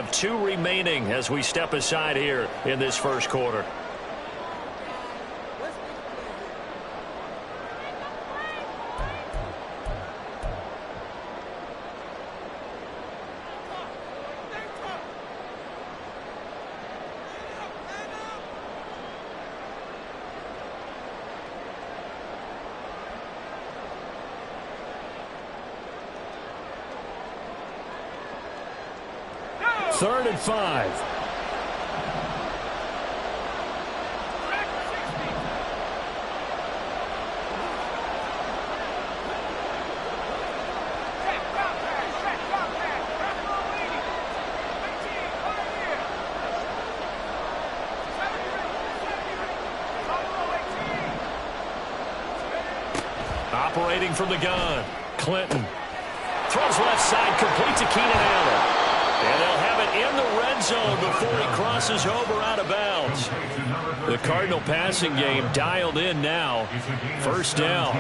with 2 remaining as we step aside here in this first quarter. Third and 5. Operating from the gun, Clinton. Throws left side, complete to Keenan Allen. And they'll have it in the red zone before he crosses over out of bounds. The Cardinal passing game dialed in now. First down.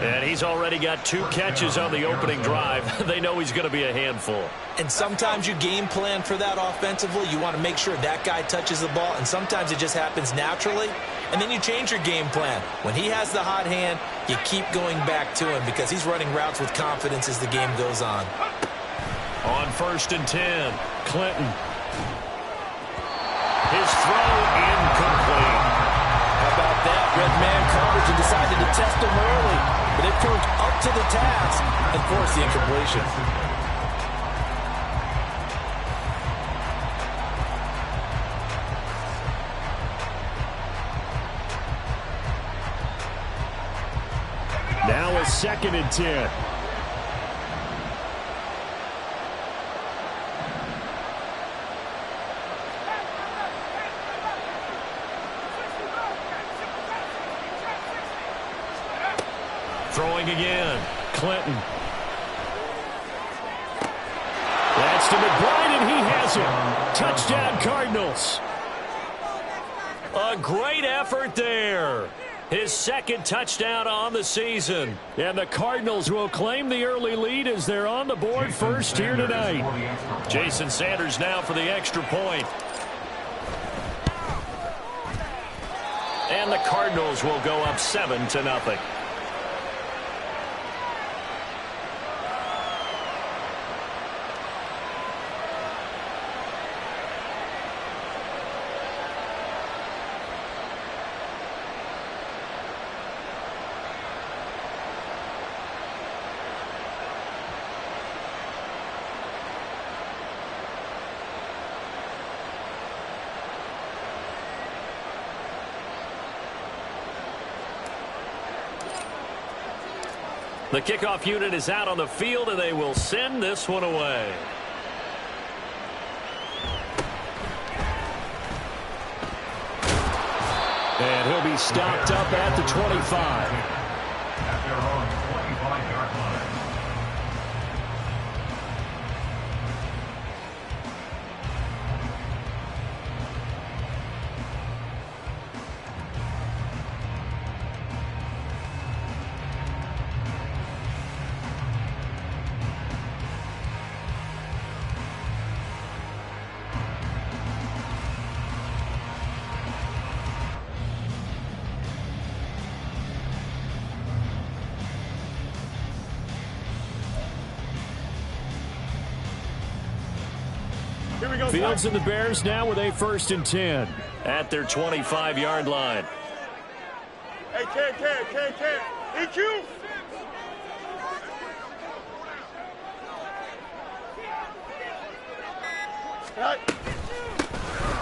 And he's already got 2 catches on the opening drive. They know he's going to be a handful. And sometimes you game plan for that offensively. You want to make sure that guy touches the ball. And sometimes it just happens naturally. And then you change your game plan. When he has the hot hand, you keep going back to him because he's running routes with confidence as the game goes on. On 1st and 10, Clinton. His throw incomplete. How about that? Red man coverage and decided to test him early. But it proved up to the task and forced the incompletion. Now a 2nd and 10. Throwing again, Clinton. That's to McBride, and he has it. Touchdown, Cardinals. A great effort there. His 2nd touchdown on the season. And the Cardinals will claim the early lead as they're on the board first here tonight. Jason Sanders now for the extra point. And the Cardinals will go up 7-0. The kickoff unit is out on the field, and they will send this one away. And he'll be stopped up at the 25. At their own 25-yard line. Fields and the Bears now with a 1st and 10 at their 25-yard line. Hey, Ken. EQ.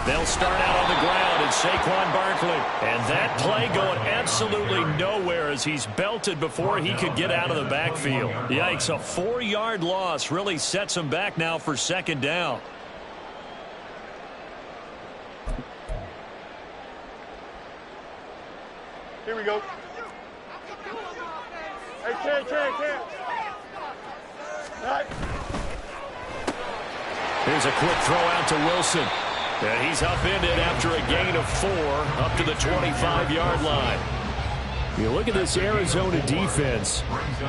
They'll start out on the ground. It's Saquon Barkley. And that play going absolutely nowhere as he's belted before he could get out of the backfield. Yikes, a 4-yard loss really sets him back now for 2nd down. Here we go. Hey, Ken. Right. Here's a quick throw out to Wilson. And he's upended after a gain of 4 up to the 25-yard line. You look at this Arizona defense.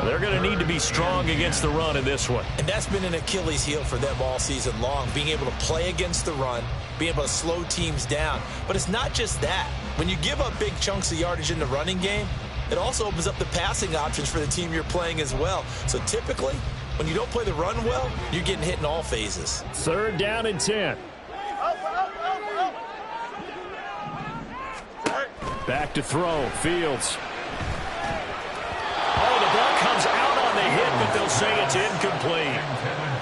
They're going to need to be strong against the run in this one. And that's been an Achilles heel for them all season long, being able to play against the run, being able to slow teams down. But it's not just that. When you give up big chunks of yardage in the running game, it also opens up the passing options for the team you're playing as well. So typically, when you don't play the run well, you're getting hit in all phases. 3rd down and 10. Back to throw. Fields. Oh, the ball comes out on the hit, but they'll say it's incomplete.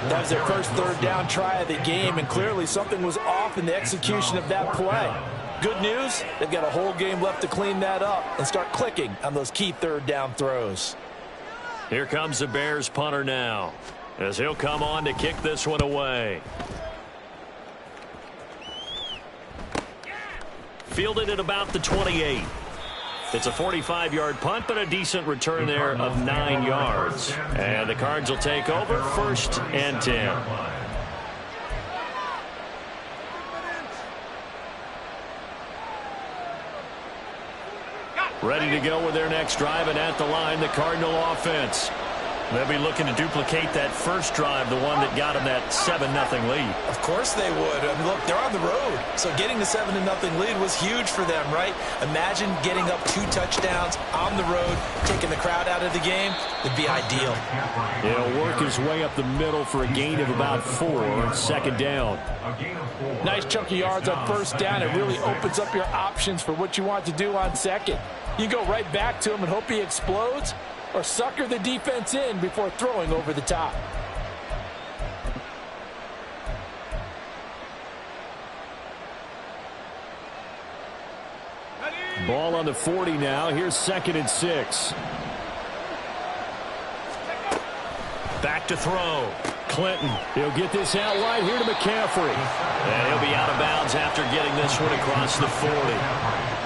That was their first 3rd down try of the game, and clearly something was off in the execution of that play. Good news, they've got a whole game left to clean that up and start clicking on those key 3rd down throws. Here comes the Bears punter now, as he'll come on to kick this one away. Fielded at about the 28. It's a 45-yard punt, but a decent return there of 9 yards. And the Cards will take over 1st and 10. Ready to go with their next drive, and at the line, the Cardinal offense. They'll be looking to duplicate that first drive, the one that got them that 7-0 lead. Of course they would. I mean, look, they're on the road. So getting the 7-0 lead was huge for them, right? Imagine getting up 2 touchdowns on the road, taking the crowd out of the game. It'd be ideal. He'll work his way up the middle for a gain of about 4 on 2nd down. Nice chunk of yards on 1st down. It really opens up your options for what you want to do on 2nd. You go right back to him and hope he explodes, or sucker the defense in before throwing over the top. Ball on the 40 now. Here's 2nd and 6. Back to throw. Clinton. He'll get this out wide here to McCaffrey. And he'll be out of bounds after getting this one across the 40.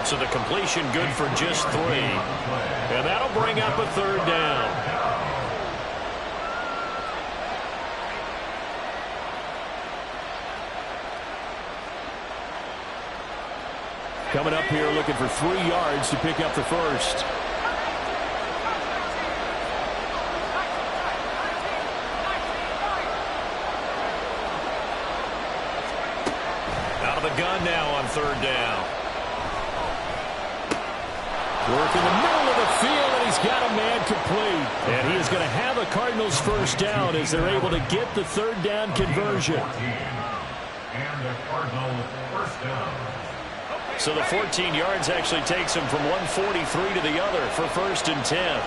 So the completion good for just 3. And that'll bring up a 3rd down. Coming up here looking for 3 yards to pick up the first. Out of the gun now on 3rd down. Work in the middle of the field, and he's got a man complete. And he is going to have a Cardinals first down as they're able to get the 3rd down conversion. And the Cardinals first down. So the 14 yards actually takes him from 143 to the other for 1st and 10.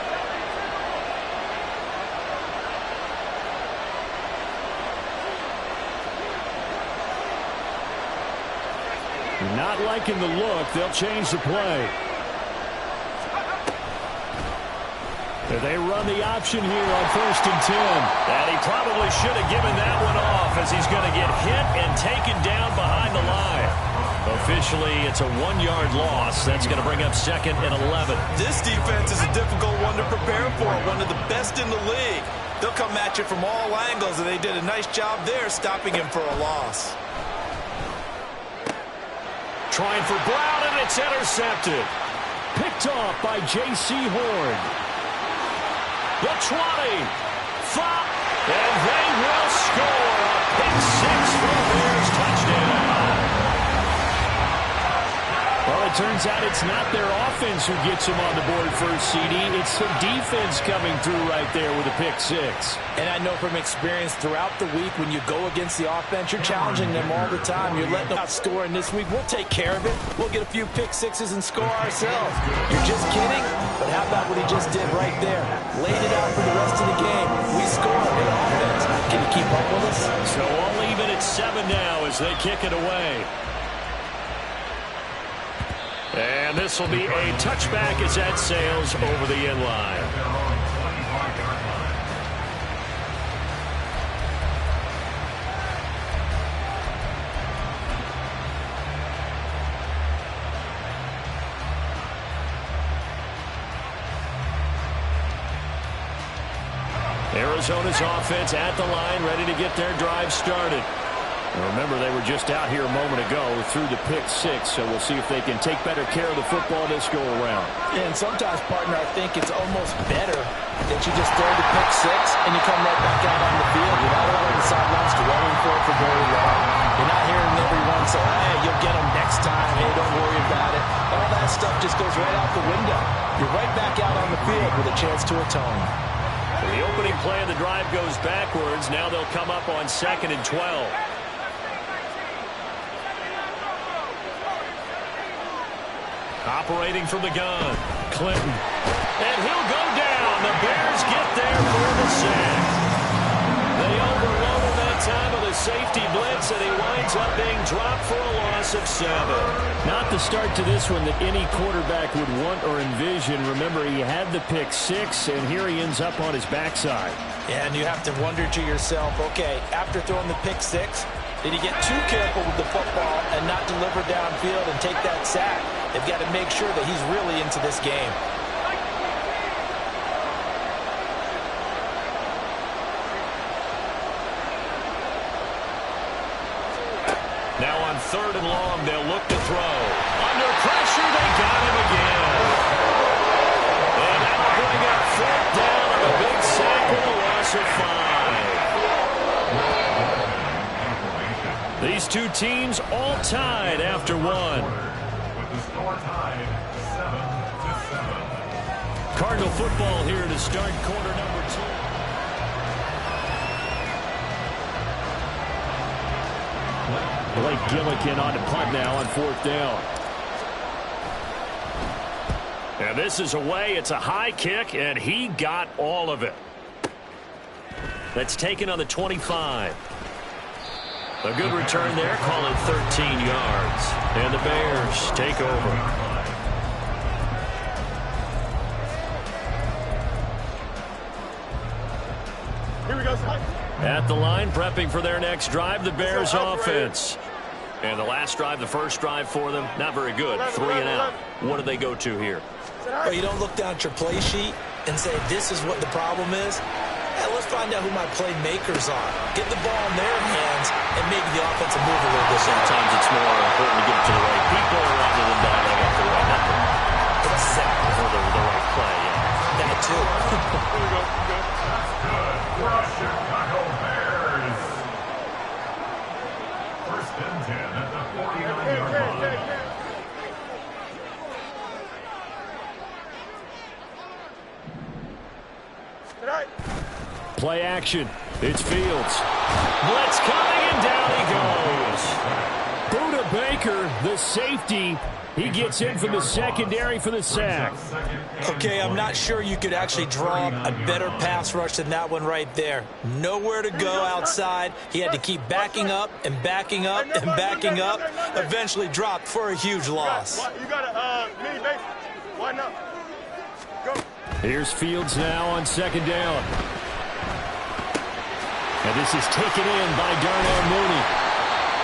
Not liking the look. They'll change the play. They run the option here on 1st and 10. And he probably should have given that one off, as he's going to get hit and taken down behind the line. Officially, it's a 1-yard loss. That's going to bring up 2nd and 11. This defense is a difficult one to prepare for, one of the best in the league. They'll come at you from all angles, and they did a nice job there stopping him for a loss. Trying for Brown, and it's intercepted. Picked off by J.C. Horn. The 20, 5, and they will score a pick 6 for the Bears touchdown. Well, it turns out it's not their offense who gets them on the board first, CD. It's the defense coming through right there with a pick 6. And I know from experience throughout the week, when you go against the offense, you're challenging them all the time. You're letting them out scoring this week. We'll take care of it. We'll get a few pick 6s and score ourselves. You're just kidding? But how about what he just did right there? Laid it out for the rest of the game. We score with offense. Can you keep up with us? So all even at 7 now as they kick it away. And this will be a touchback as that sails over the end line. Arizona's offense at the line, ready to get their drive started. Remember, they were just out here a moment ago through the pick six, so we'll see if they can take better care of the football this go-around. And sometimes, partner, I think it's almost better that you just throw the pick six and you come right back out on the field. You're not over the sidelines dwelling for it for very long. You're not hearing everyone say, hey, you'll get them next time. Hey, don't worry about it. All that stuff just goes right out the window. You're right back out on the field with a chance to atone. The opening play of the drive goes backwards. Now they'll come up on 2nd and 12. Operating from the gun, Clinton. And he'll go down. The Bears get there for the sack. They overloaded that time of the safety blitz, and he winds up being dropped for a loss of 7. Not the start to this one that any quarterback would want or envision. Remember, he had the pick six, and here he ends up on his backside. Yeah, and you have to wonder to yourself, okay, after throwing the pick six, did he get too careful with the football and not deliver downfield and take that sack? They've got to make sure that he's really into this game. Now on 3rd and long, they'll look to throw. Under pressure, they got him again. And that'll bring up 4th down on a big sack with a loss of 5. These two teams all tied after one. With the score tied 7-7. Cardinal football here to start quarter number 2. Blake Gillikin on to punt now on 4th down. And this is away. It's a high kick, and he got all of it. That's taken on the 25. A good return there. Call it 13 yards. And the Bears take over. Here we go, Spike. At the line, prepping for their next drive, the Bears offense. And the last drive, the first drive for them, not very good. 3 and out. What do they go to here? Well, you don't look down at your play sheet and say, this is what the problem is. Hey, let's find out who my playmakers are. Get the ball in their hands and maybe the offense will move a little bit. Sometimes it's more important to get it to the right people rather than dialing up the right number. Exactly. Or the right play, yeah. That too. Here we go. Good for Chicago Bears. 1st and 10 at the 49-yard line. Play action. It's Fields. Blitz coming, and down he goes. Buda Baker, the safety. He gets in from the secondary for the sack. Okay, I'm not sure you could actually draw a better pass rush than that one right there. Nowhere to go outside. He had to keep backing up and backing up and backing up. Eventually dropped for a huge loss. You got a mini base. Why not? Go. Here's Fields now on 2nd down. And this is taken in by Darnell Mooney.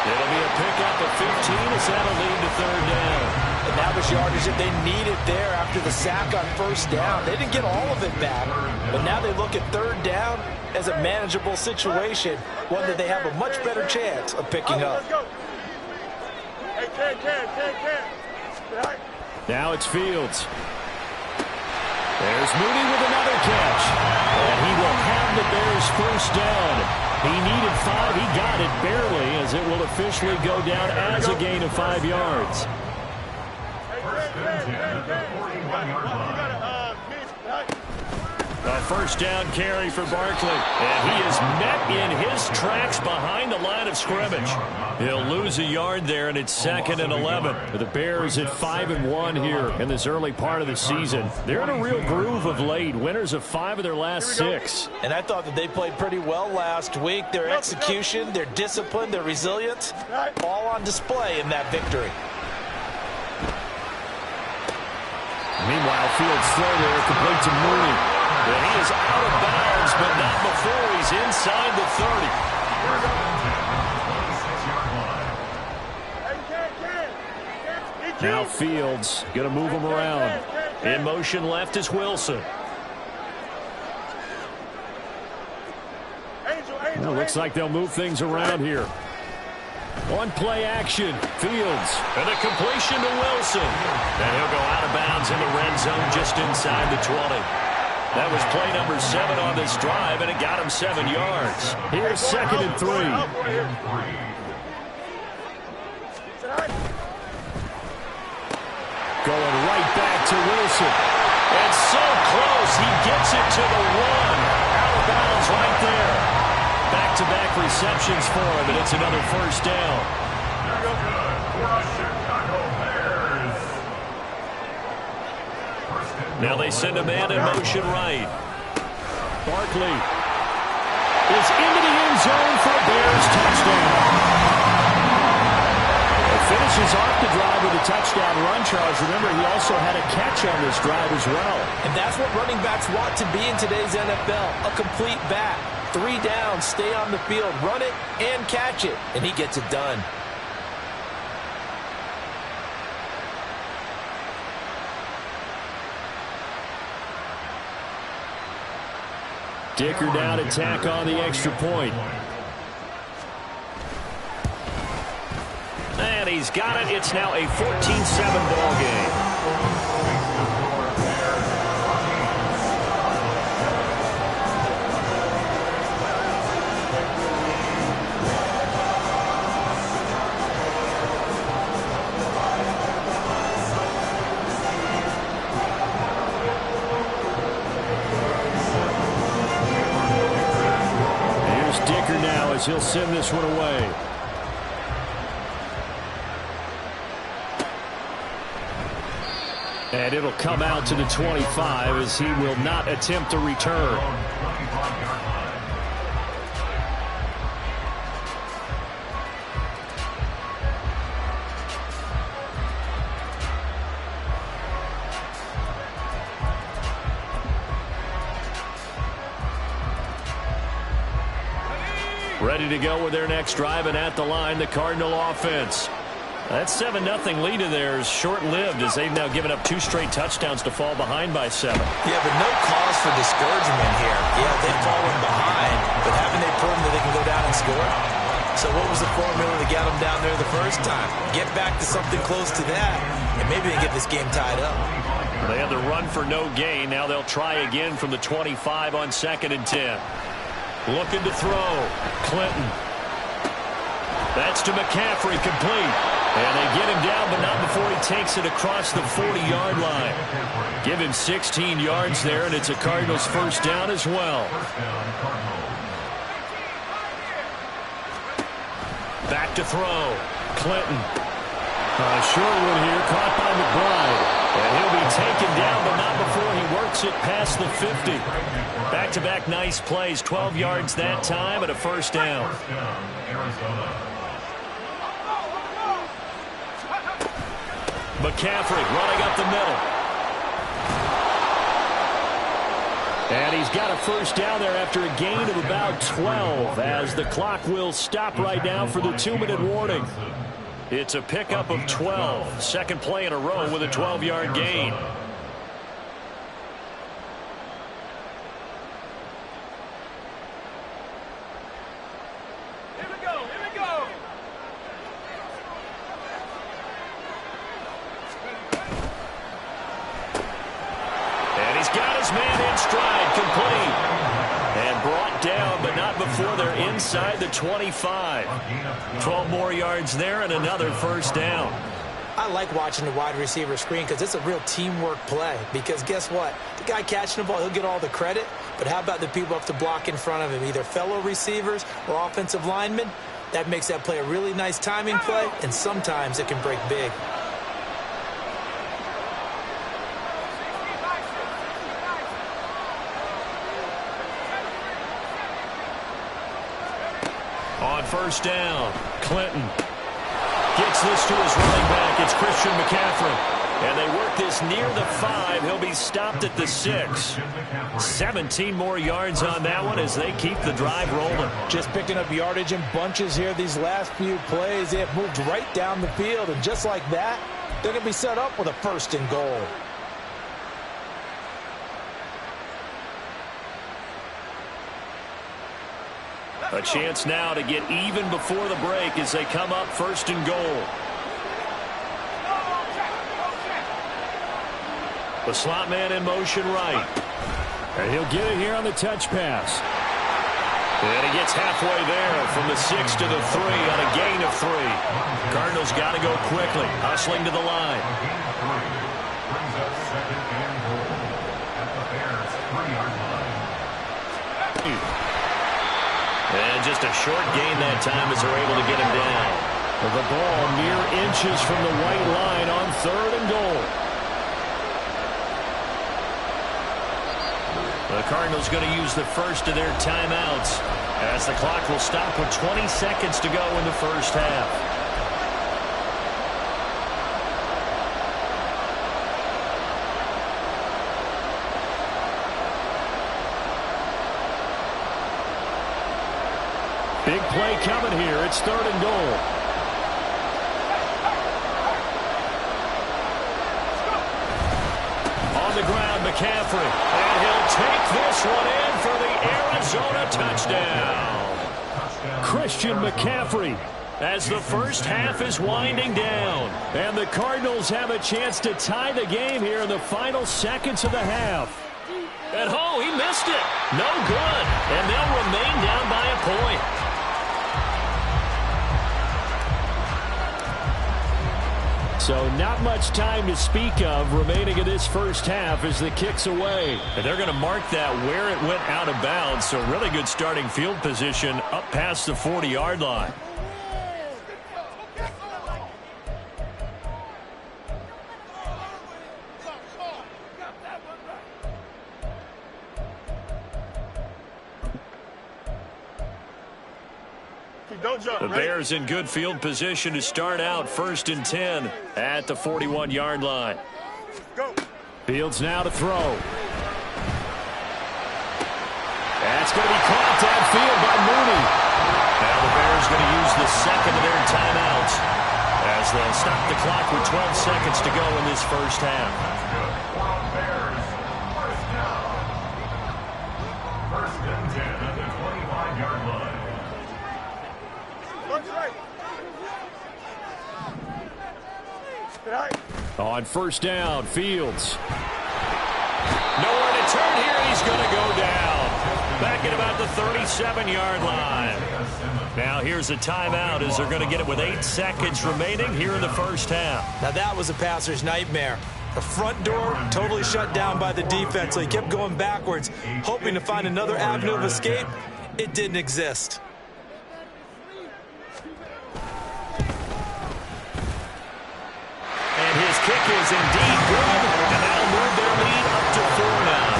It'll be a pickup of 15 as that'll lead to 3rd down. And that was yardage that they needed there after the sack on 1st down. They didn't get all of it back, but now they look at 3rd down as a manageable situation, one that they have a much better chance of picking up. Let's go. Hey, Ken. Now it's Fields. There's Mooney with another catch. And he will have the Bears 1st down. He needed 5. He got it barely, as it will officially go down as a gain of 5 yards. 1st and 10 at the 41-yard line. A 1st down carry for Barkley. And he is met in his tracks behind the line of scrimmage. He'll lose a yard there, and it's 2nd and 11. The Bears at 5-1 here in this early part of the season. They're in a real groove of late. Winners of 5 of their last 6. And I thought that they played pretty well last week. Their execution, their discipline, their resilience, all on display in that victory. Meanwhile, Fields' throw there complete to Mooney. And he is out of bounds, but not before he's inside the 30. Now Fields going to move him around. In motion left is Wilson. Well, looks like they'll move things around here. One-play action. Fields. And a completion to Wilson. And he'll go out of bounds in the red zone just inside the 20. That was play number 7 on this drive, and it got him 7 yards. Here's 2nd and 3. Going right back to Wilson. And so close. He gets it to the 1. Out of bounds right there. Back-to-back receptions for him, and it's another first down. Now they send a man in motion right. Barkley is into the end zone for a Bears touchdown. Finishes off the drive with a touchdown run, Charles. Remember, he also had a catch on this drive as well. And that's what running backs want to be in today's NFL, a complete back. 3 downs, stay on the field, run it, and catch it. And he gets it done. Dicker down to tack on the extra point. And he's got it. It's now a 14-7 ball game. Here's Dicker now as he'll send this one away. And it'll come out to the 25 as he will not attempt a return. Ready to go with their next drive, and at the line, the Cardinal offense. That 7-0 lead of theirs short-lived as they've now given up 2 straight touchdowns to fall behind by 7. Yeah, but no cause for discouragement here. Yeah, they've fallen behind, but haven't they proven that they can go down and score? So what was the formula to get them down there the first time? Get back to something close to that, and maybe they get this game tied up. They had the run for no gain. Now they'll try again from the 25 on 2nd and 10. Looking to throw. Clinton. That's to McCaffrey, complete. And they get him down, but not before he takes it across the 40-yard line. Give him 16 yards there, and it's a Cardinals first down as well. Back to throw. Clinton. Short one here, caught by McBride. And he'll be taken down, but not before he works it past the 50. Back-to-back nice plays, 12 yards that time, and a first down. McCaffrey running up the middle. And he's got a first down there after a gain of about 12 as the clock will stop right now for the 2-minute warning. It's a pickup of 12. Second play in a row with a 12-yard gain. Before they're inside the 25. 12 more yards there and another first down. I like watching the wide receiver screen because it's a real teamwork play. Because guess what? The guy catching the ball, he'll get all the credit. But how about the people up to block in front of him, either fellow receivers or offensive linemen? That makes that play a really nice timing play, and sometimes it can break big. On first down, Clinton gets this to his running back. It's Christian McCaffrey. And they work this near the 5. He'll be stopped at the 6. 17 more yards on that one as they keep the drive rolling. Just picking up yardage in bunches here these last few plays. They have moved right down the field, and just like that, they're going to be set up with a 1st and goal. A chance now to get even before the break as they come up 1st and goal. The slot man in motion right. And he'll get it here on the touch pass. And he gets halfway there from the 6 to the 3 on a gain of 3. Cardinals got to go quickly, hustling to the line. And just a short gain that time as they're able to get him down. The ball mere inches from the white line on 3rd and goal. The Cardinals going to use the first of their timeouts as the clock will stop with 20 seconds to go in the first half. Big play coming here. It's 3rd and goal. On the ground, McCaffrey. And he'll take this one in for the Arizona touchdown. Christian McCaffrey. As the first half is winding down. And the Cardinals have a chance to tie the game here in the final seconds of the half. And oh, he missed it. No good. And they'll remain down by a point. So not much time to speak of remaining in this first half as the kick's away. And they're going to mark that where it went out of bounds. So really good starting field position up past the 40-yard line. The Bears in good field position to start out 1st and 10 at the 41-yard line. Go. Fields now to throw. That's going to be caught downfield by Mooney. Now the Bears going to use the second of their timeouts as they'll stop the clock with 12 seconds to go in this first half. First and 10 at the 25-yard line. On 1st down, Fields. Nowhere to turn here. He's going to go down. Back at about the 37-yard line. Now here's a timeout as they're going to get it with 8 seconds remaining here in the first half. Now that was a passer's nightmare. The front door totally shut down by the defense, so he kept going backwards, hoping to find another avenue of escape. It didn't exist. His kick is indeed good, and that'll move their lead up to 4 now.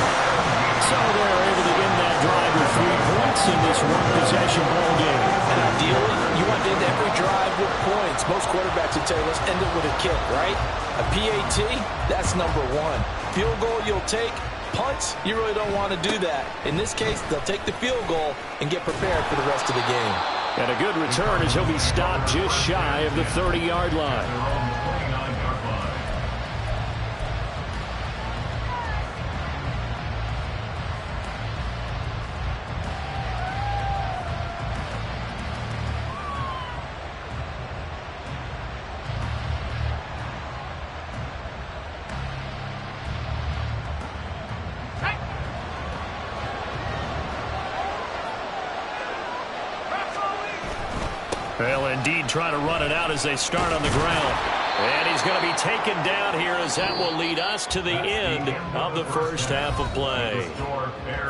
So they're able to end that drive with 3 points in this one-possession ball game. And ideally, you want to end every drive with points. Most quarterbacks would tell you, let's end it with a kick, right? A PAT, that's number 1. Field goal you'll take. Punts, you really don't want to do that. In this case, they'll take the field goal and get prepared for the rest of the game. And a good return as he'll be stopped just shy of the 30-yard line. They'll indeed try to run it out as they start on the ground. And he's going to be taken down here as that will lead us to the end of the first half of play.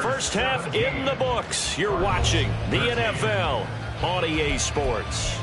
First half in the books. You're watching the NFL on EA Sports.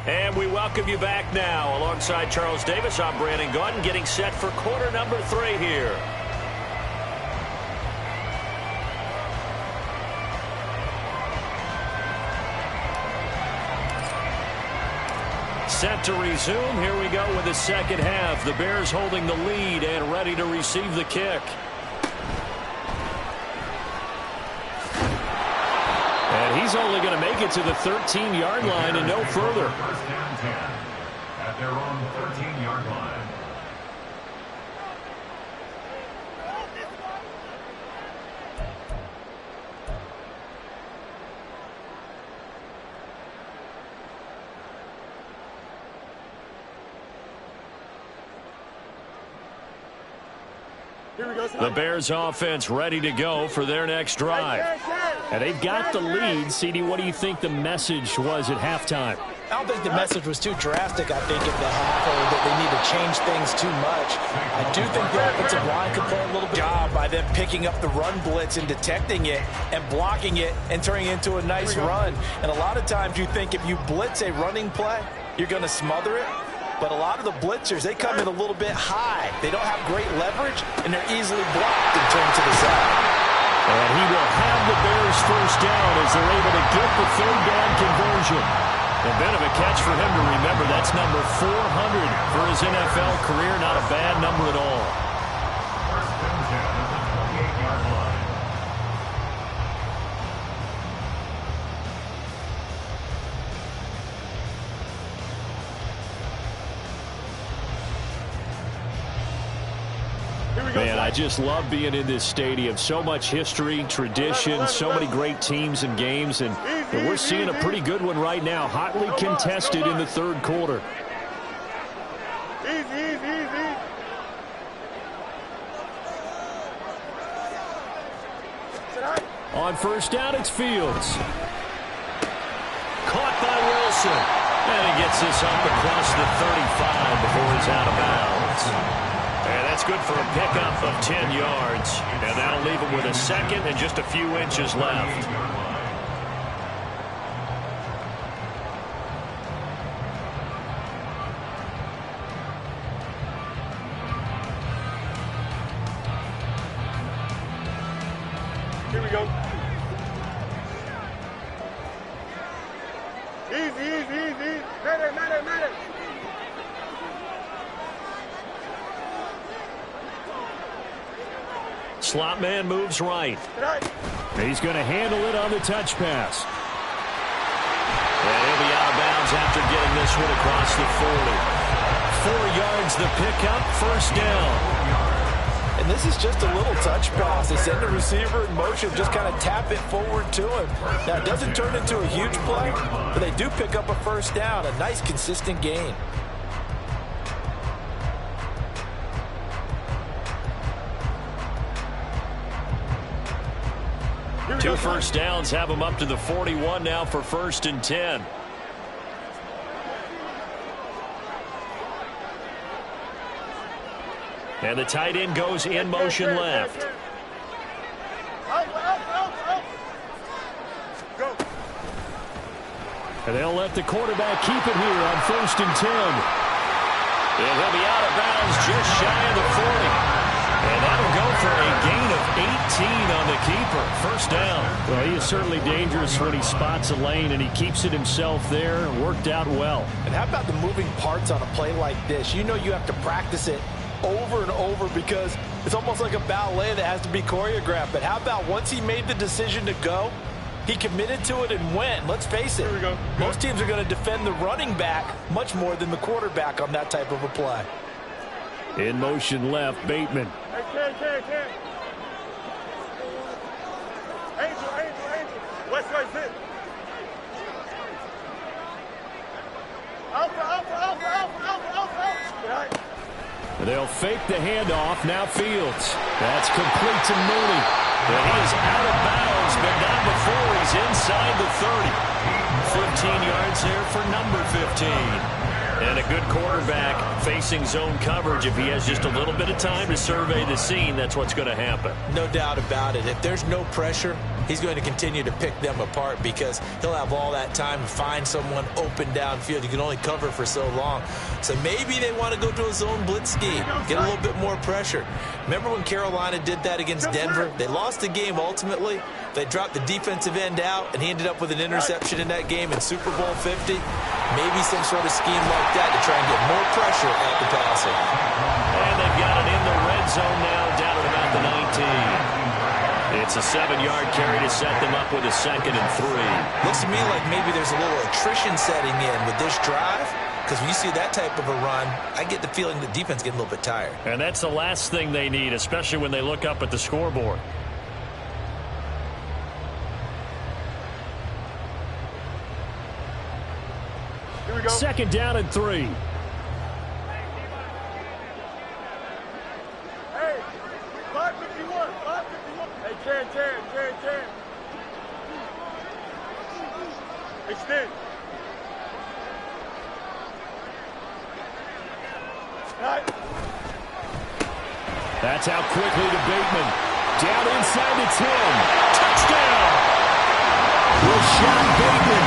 And we welcome you back now. Alongside Charles Davis, I'm Brandon Gaudin, getting set for quarter number 3 here. set to resume. Here we go with the second half. The Bears holding the lead and ready to receive the kick. And he's only going to make it to the 13-yard line and no further. First down 10 at their own 13-yard line. The Bears offense ready to go for their next drive. And they've got the lead. CD, what do you think the message was at halftime? I don't think the message was too drastic, I think, at the half, or that they need to change things too much. I do think the offensive line could play a little bit job by them picking up the run blitz and detecting it and blocking it and turning it into a nice run. And a lot of times you think if you blitz a running play, you're going to smother it. But a lot of the blitzers, they come in a little bit high. They don't have great leverage, and they're easily blocked and turned to the side. And he will have the Bears first down as they're able to get the third down conversion. A bit of a catch for him to remember. That's number 400 for his NFL career. Not a bad number at all. First down 10 at the 28-yard line. Man, I just love being in this stadium. So much history, tradition, so many great teams and games, and we're seeing a pretty good one right now. Hotly contested in the third quarter. Easy. On first down, it's Fields. Caught by Wilson. And he gets this up across the 35 before he's out of bounds. And that's good for a pickup of 10 yards. And that'll leave him with a second and just a few inches left. Here we go. Easy. Matter. Slot man moves right. He's going to handle it on the touch pass. And he'll be out of bounds after getting this one across the 40. 4 yards the pickup, first down. And this is just a little touch pass. They send the receiver in motion, just kind of tap it forward to him. Now, it doesn't turn into a huge play, but they do pick up a first down, a nice, consistent gain. Two first downs have them up to the 41 now for 1st and 10. And the tight end goes in motion left. Out. Go. And they'll let the quarterback keep it here on 1st and 10. And he'll be out of bounds just shy of the 40. And that'll go for a gain of 18 on the keeper. First down. Well, he is certainly dangerous when he spots a lane, and he keeps it himself there. Worked out well. And how about the moving parts on a play like this? You know you have to practice it over and over because it's almost like a ballet that has to be choreographed. But how about once he made the decision to go, he committed to it and went. Let's face it, most teams are going to defend the running back much more than the quarterback on that type of a play. In motion left, Bateman. Hey, Angel. West right zip. Alpha. They'll fake the handoff. Now Fields. That's complete to Mooney. And he is out of bounds, but not before he's inside the 30. 15 yards there for number 15. And a good quarterback facing zone coverage. If he has just a little bit of time to survey the scene, that's what's going to happen. No doubt about it. If there's no pressure, he's going to continue to pick them apart because he'll have all that time to find someone open downfield. You can only cover for so long. So maybe they want to go to a zone blitz scheme, get a little bit more pressure. Remember when Carolina did that against Denver? They lost the game ultimately. They dropped the defensive end out, and he ended up with an interception in that game in Super Bowl 50. Maybe some sort of scheme like that to try and get more pressure at the passer. And they've got it in the red zone now, down at about the 19. It's a 7-yard carry to set them up with a 2nd and 3. Looks to me like maybe there's a little attrition setting in with this drive, because when you see that type of a run, I get the feeling the defense getting a little bit tired. And that's the last thing they need, especially when they look up at the scoreboard. Here we go. 2nd down and 3. Hey, 551, 551. Hey, Jan. Extend. Right. That's out quickly to Bateman. Down inside the 10. Touchdown! Rashad Bateman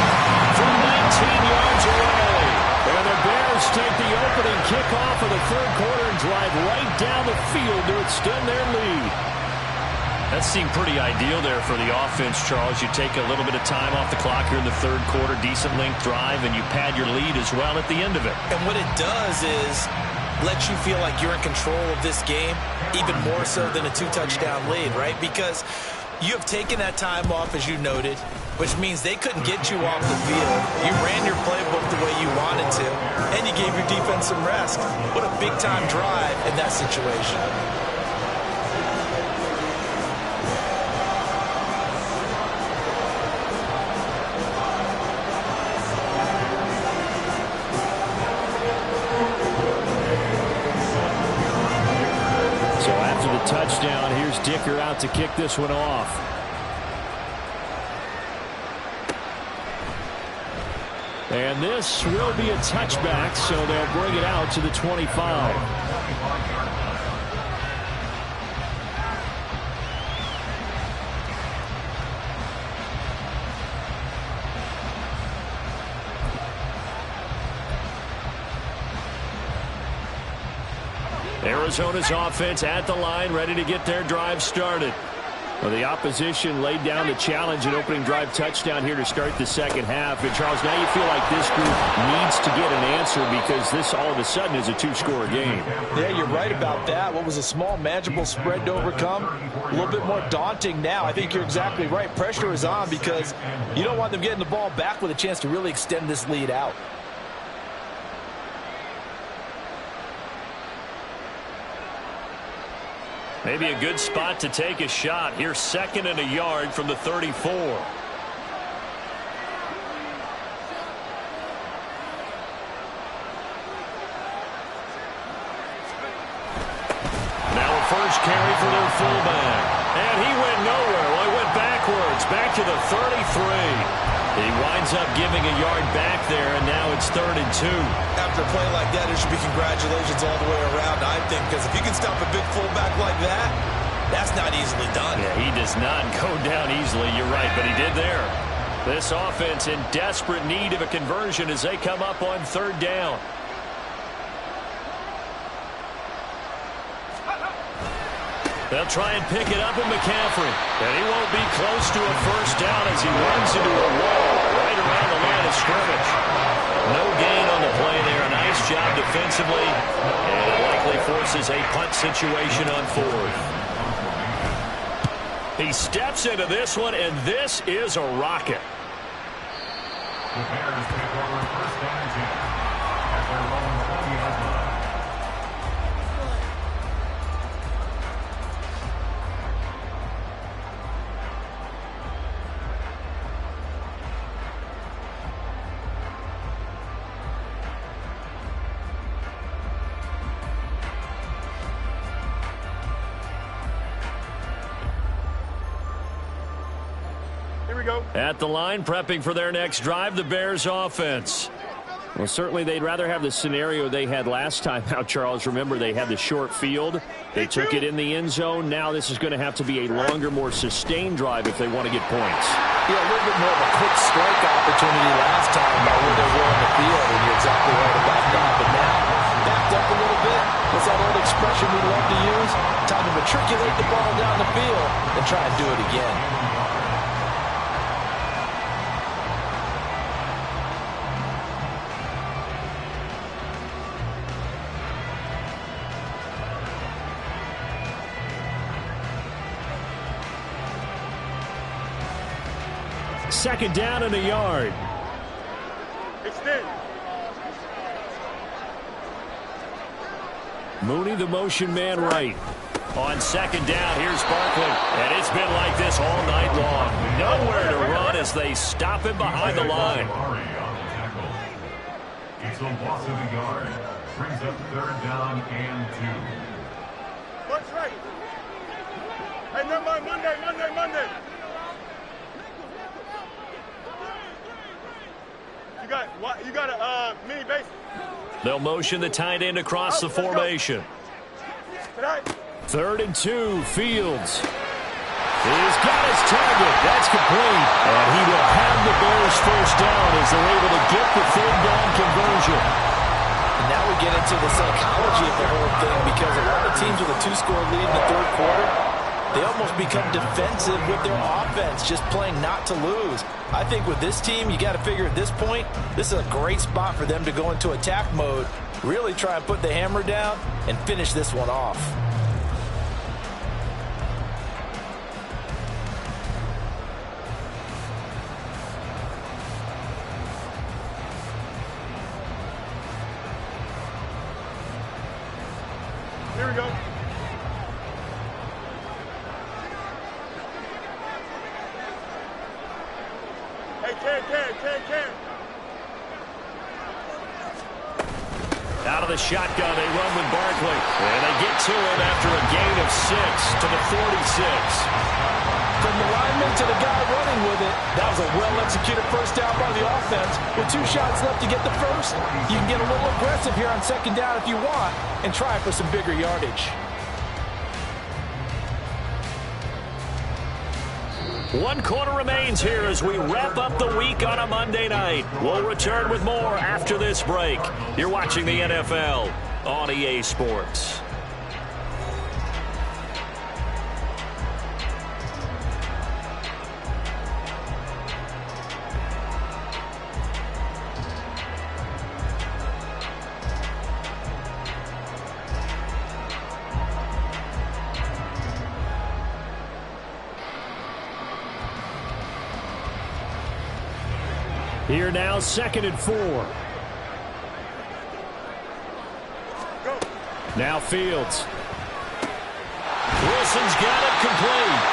from 19 yards away. And the Bears take the opening kickoff of the 3rd quarter and drive right down the field to extend their lead. That seemed pretty ideal there for the offense, Charles. You take a little bit of time off the clock here in the 3rd quarter, decent length drive, and you pad your lead as well at the end of it. And what it does is let you feel like you're in control of this game, even more so than a 2-touchdown lead, right? Because you have taken that time off, as you noted, which means they couldn't get you off the field. You ran your playbook the way you wanted to, and you gave your defense some rest. What a big-time drive in that situation. Touchdown. Here's Dicker out to kick this one off. And this will be a touchback, so they'll bring it out to the 25. Arizona's offense at the line, ready to get their drive started. Well, the opposition laid down the challenge and opening drive touchdown here to start the 2nd half. And, Charles, now you feel like this group needs to get an answer because this all of a sudden is a 2-score game. Yeah, you're right about that. What was a small, manageable spread to overcome, a little bit more daunting now. I think you're exactly right. Pressure is on because you don't want them getting the ball back with a chance to really extend this lead out. Maybe a good spot to take a shot. Here's 2nd and a yard from the 34. Now a first carry for their fullback. And he went nowhere. Well, he went backwards, back to the 33. He winds up giving a yard back there, and now it's 3rd and 2. After a play like that, there should be congratulations all the way around, I think, because if you can stop a big fullback like that, that's not easily done. Yeah, he does not go down easily, you're right, but he did there. This offense in desperate need of a conversion as they come up on 3rd down. They'll try and pick it up with McCaffrey. And he won't be close to a first down as he runs into a wall right around the line of scrimmage. No gain on the play there. A nice job defensively. And it likely forces a punt situation on 4th. He steps into this one, and this is a rocket. The Bears take over 1st down and 10 at their own 40-yard line. At the line, prepping for their next drive, the Bears offense. Well, certainly they'd rather have the scenario they had last time out, Charles. Remember, they had the short field. They took it in the end zone. Now this is going to have to be a longer, more sustained drive if they want to get points. Yeah, a little bit more of a quick strike opportunity last time by where they were on the field, and you're exactly right about that. But now, backed up a little bit. What's that old expression we love to use? Time to matriculate the ball down the field and try and do it again. Second down and a yard. Extend. Mooney, the motion man right. On second down, here's Barkley. And it's been like this all night long. Nowhere to run as they stop him behind the line. It's a loss of a yard. Brings up third down and 2. What's right? Hey, never mind. Monday. You got a mini base. They'll motion the tight end across the formation. Tonight. 3rd and 2, Fields. He's got his target. That's complete. And he will have the Bears first down as they're able to get the 3rd down conversion. And now we get into the psychology of the whole thing, because a lot of teams with a 2-score lead in the 3rd quarter, they almost become defensive with their offense, just playing not to lose. I think with this team, you got to figure at this point, this is a great spot for them to go into attack mode, really try and put the hammer down and finish this one off. Here we go. Hey, Ken. Out of the shotgun, they run with Barkley. And they get to him after a gain of 6 to the 46. From the lineman to the guy running with it, that was a well-executed first down by the offense. With 2 shots left to get the first, you can get a little aggressive here on second down if you want and try for some bigger yardage. One quarter remains here as we wrap up the week on a Monday night. We'll return with more after this break. You're watching the NFL on EA Sports. Here now, 2nd and 4. Go. Now Fields. Wilson's got it complete.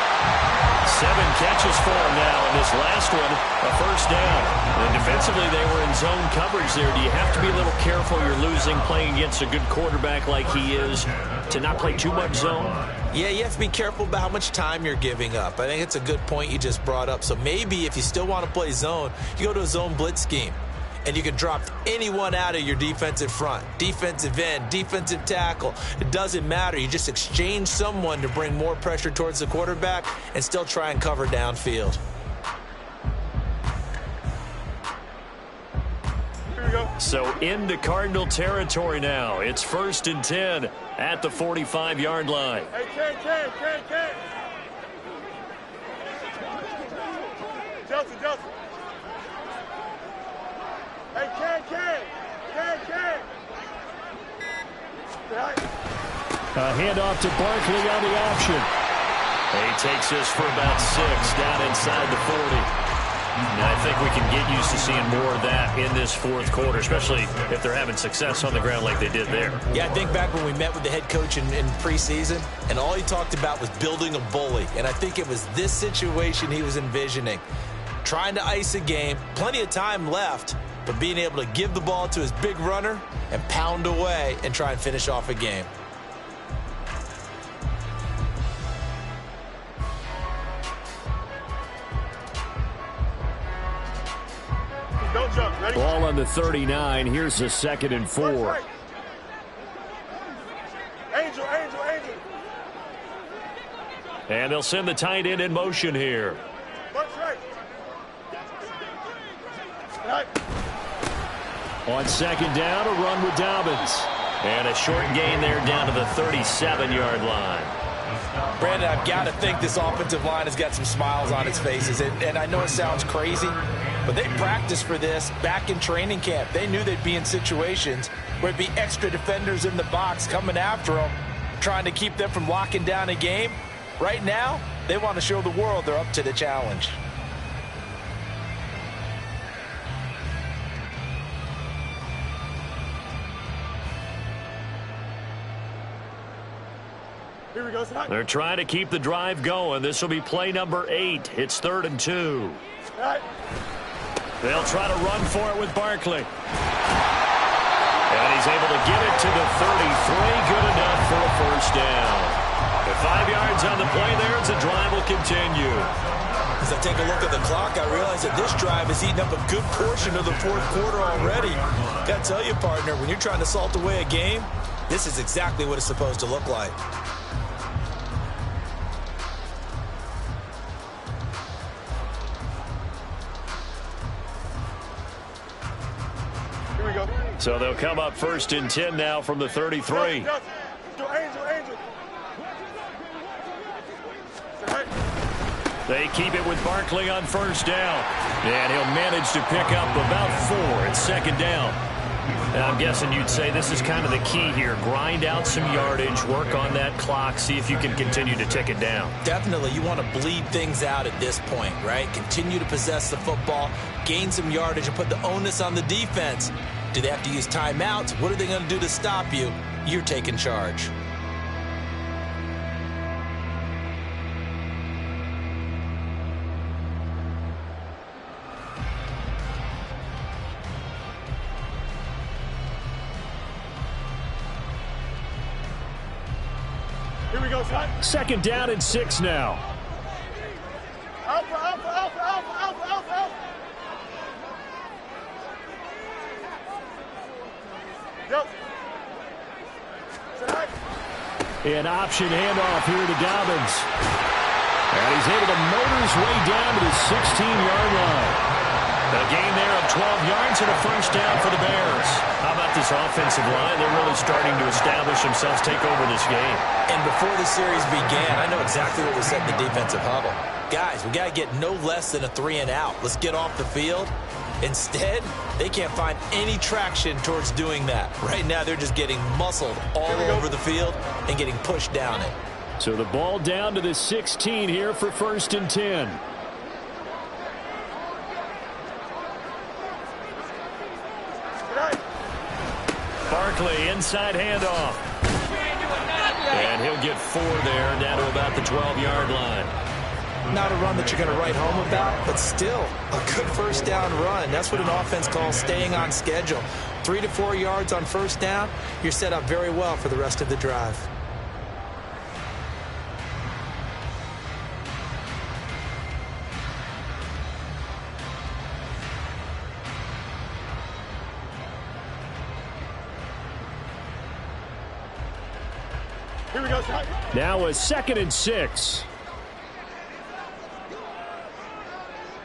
7 catches for him now, and this last one, a first down. And defensively, they were in zone coverage there. Do you have to be a little careful? You're losing playing against a good quarterback like he is to not play too much zone? Yeah, you have to be careful about how much time you're giving up. I think it's a good point you just brought up. So maybe if you still want to play zone, you go to a zone blitz scheme. And you can drop anyone out of your defensive front, defensive end, defensive tackle. It doesn't matter. You just exchange someone to bring more pressure towards the quarterback and still try and cover downfield. Here we go. So into Cardinal territory now. It's 1st and 10 at the 45-yard line. Hey, Ken. Jelson. Hey, Ken. A handoff to Barkley on the option. He takes this for about 6 down inside the 40. And I think we can get used to seeing more of that in this 4th quarter, especially if they're having success on the ground like they did there. Yeah, I think back when we met with the head coach in preseason, and all he talked about was building a bully. And I think it was this situation he was envisioning. Trying to ice a game, plenty of time left, but being able to give the ball to his big runner and pound away and try and finish off a game. Don't jump. Ready? Ball on the 39. Here's the 2nd and 4. Right. Angel. And they'll send the tight end in motion here. What's right? Right. On 2nd down, a run with Dobbins. And a short gain there down to the 37-yard line. Brandon, I've got to think this offensive line has got some smiles on its faces. And I know it sounds crazy, but they practiced for this back in training camp. They knew they'd be in situations where it'd be extra defenders in the box coming after them, trying to keep them from locking down a game. Right now, they want to show the world they're up to the challenge. Here we go, son. They're trying to keep the drive going. This will be play number 8. It's 3rd and 2. All right. They'll try to run for it with Barkley. And he's able to get it to the 33. Good enough for a first down. With 5 yards on the play there, as the drive will continue. As I take a look at the clock, I realize that this drive has eaten up a good portion of the 4th quarter already. Got to tell you, partner, when you're trying to salt away a game, this is exactly what it's supposed to look like. Here we go. So they'll come up 1st and 10 now from the 33. Angel. They keep it with Barkley on 1st down. And he'll manage to pick up about 4 at 2nd down. And I'm guessing you'd say this is kind of the key here. Grind out some yardage, work on that clock, see if you can continue to tick it down. Definitely, you want to bleed things out at this point, right? Continue to possess the football, gain some yardage, and put the onus on the defense. Do they have to use timeouts? What are they going to do to stop you? You're taking charge. Here we go, son. 2nd down and 6 now. Alpha, alpha, alpha, alpha, alpha, alpha, alpha. Yep. Son. An option handoff here to Dobbins. And he's able to motor his way down to the 16-yard line. A gain there of 12 yards and a first down for the Bears. How about this offensive line? They're really starting to establish themselves, take over this game. And before the series began, I know exactly what was said in the defensive huddle. Guys, we got to get no less than a 3-and-out. Let's get off the field. Instead, they can't find any traction towards doing that. Right now, they're just getting muscled all over the field and getting pushed down it. So the ball down to the 16 here for 1st and 10. Barkley, inside handoff. And he'll get 4 there, down to about the 12-yard line. Not a run that you're going to write home about, but still a good first down run. That's what an offense calls staying on schedule. 3 to 4 yards on first down, you're set up very well for the rest of the drive. Here we go, son. Now a 2nd and 6.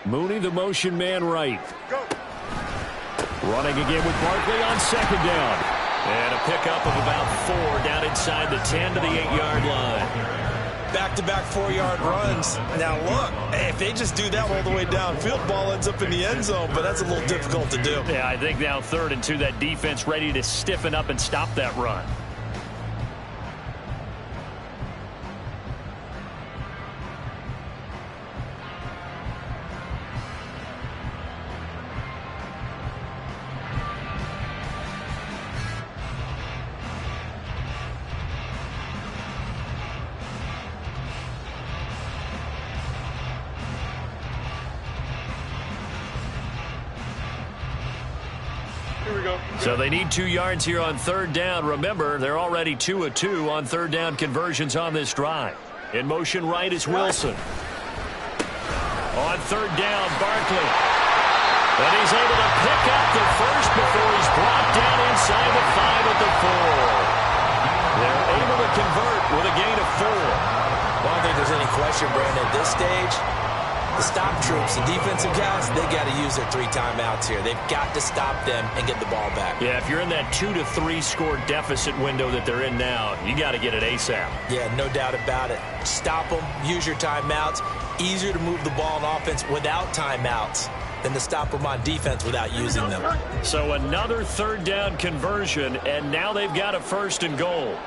Mooney, the motion man right. Go. Running again with Barkley on 2nd down. And a pickup of about 4 down inside the 10 to the 8-yard line. Back-to-back 4-yard runs. Now look, if they just do that all the way downfield, ball ends up in the end zone, but that's a little difficult to do. Yeah, I think now 3rd and 2, that defense ready to stiffen up and stop that run. So they need 2 yards here on 3rd down. Remember, they're already 2 of 2 on 3rd down conversions on this drive. In motion right is Wilson. On 3rd down, Barkley. And he's able to pick up the first before he's brought down inside the 5 at the 4. They're able to convert with a gain of 4. I don't think there's any question, Brandon, at this stage. The stop troops, the defensive guys, they got to use their 3 timeouts here. They've got to stop them and get the ball back. Yeah, if you're in that 2 to 3 score deficit window that they're in now, you got to get it ASAP. Yeah, no doubt about it. Stop them, use your timeouts. Easier to move the ball on offense without timeouts than to stop them on defense without using them. So another 3rd down conversion, and now they've got a 1st and goal.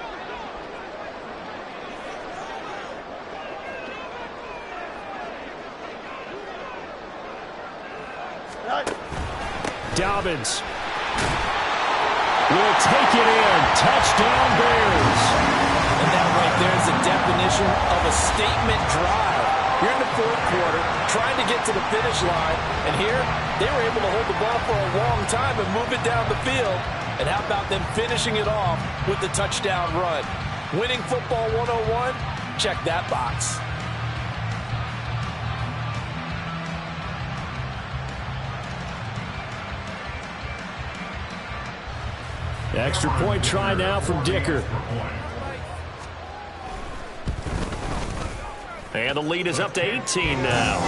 Dobbins will take it in. Touchdown, Bears. And that right there's the definition of a statement drive. You're in the fourth quarter, trying to get to the finish line, and here they were able to hold the ball for a long time and move it down the field. And how about them finishing it off with the touchdown run? Winning football 101? Check that box. Extra point try now from Dicker. And the lead is up to 18 now.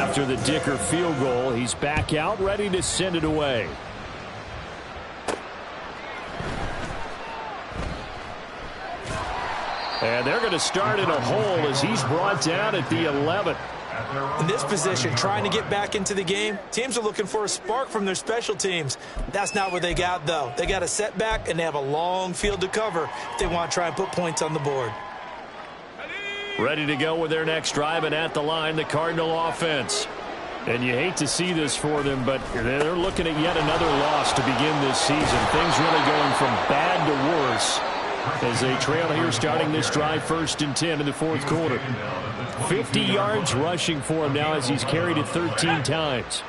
After the Dicker field goal, he's back out, ready to send it away. And they're going to start in a hole as he's brought down at the 11. In this position, trying to get back into the game, teams are looking for a spark from their special teams. That's not what they got, though. They got a setback, and they have a long field to cover if they want to try and put points on the board. Ready to go with their next drive, and at the line, the Cardinal offense. And you hate to see this for them, but they're looking at yet another loss to begin this season. Things really going from bad to worse as they trail here starting this drive 1st and 10 in the fourth quarter. 50 yards rushing for him now as he's carried it 13 times.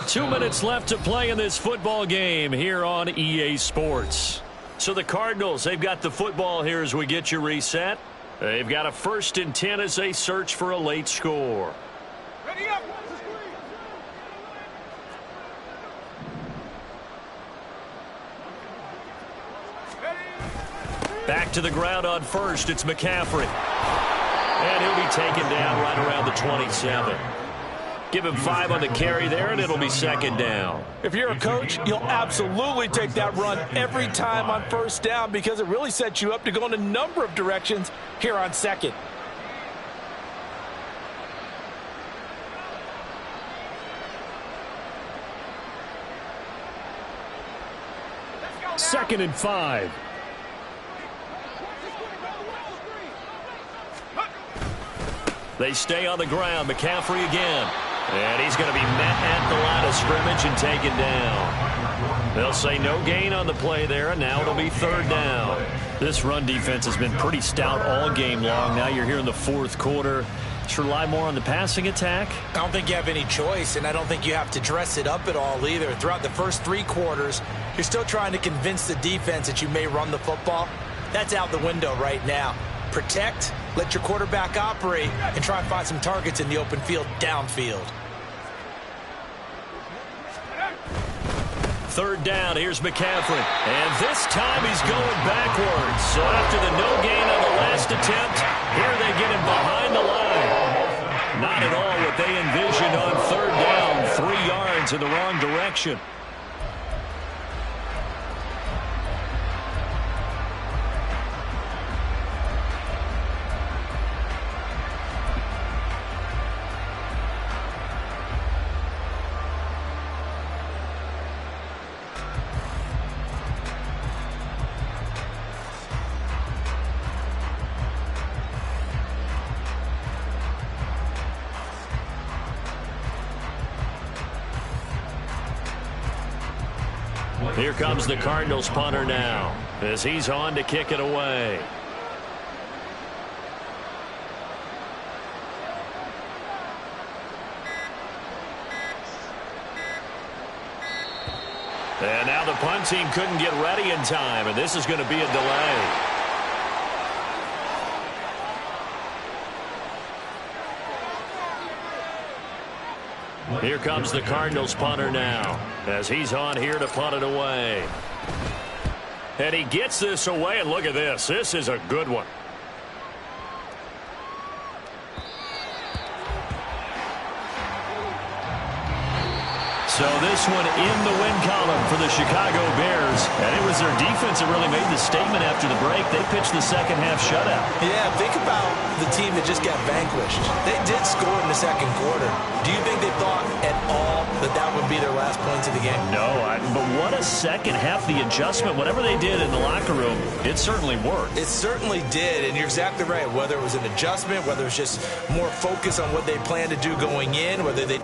2 minutes left to play in this football game here on EA Sports. So the Cardinals, they've got the football here as we get you reset. They've got a 1st and 10 as they search for a late score. Ready up. Back to the ground on 1st. It's McCaffrey. And he'll be taken down right around the 27. Give him 5 on the carry there, and it'll be 2nd down. If you're a coach, you'll absolutely take that run every time on 1st down because it really sets you up to go in a number of directions here on 2nd. Second and 5. They stay on the ground. McCaffrey again. And he's going to be met at the line of scrimmage and taken down. They'll say no gain on the play there, and now it'll be 3rd down. This run defense has been pretty stout all game long. Now you're here in the fourth quarter. Should rely more on the passing attack? I don't think you have any choice, and I don't think you have to dress it up at all either. Throughout the first 3 quarters, you're still trying to convince the defense that you may run the football. That's out the window right now. Protect, let your quarterback operate, and try and find some targets in the open field downfield. 3rd down, here's McCaffrey. And this time he's going backwards. So after the no gain on the last attempt, here they get him behind the line. Not at all what they envisioned on 3rd down. 3 yards in the wrong direction. Here comes the Cardinals punter now as he's on to kick it away. And now the punt team couldn't get ready in time, and this is going to be a delay. Here comes the Cardinals punter now as he's on here to punt it away. And he gets this away, and look at this. This is a good one. So this one in the win column for the Chicago Bears. And it was their defense that really made the statement after the break. They pitched the second half shutout. Yeah, think about the team that just got vanquished. They did score in the second quarter. Do you think they thought at all that that would be their last points of the game? No, but what a second half. The adjustment, whatever they did in the locker room, it certainly worked. It certainly did, and you're exactly right. Whether it was an adjustment, whether it was just more focus on what they planned to do going in, whether they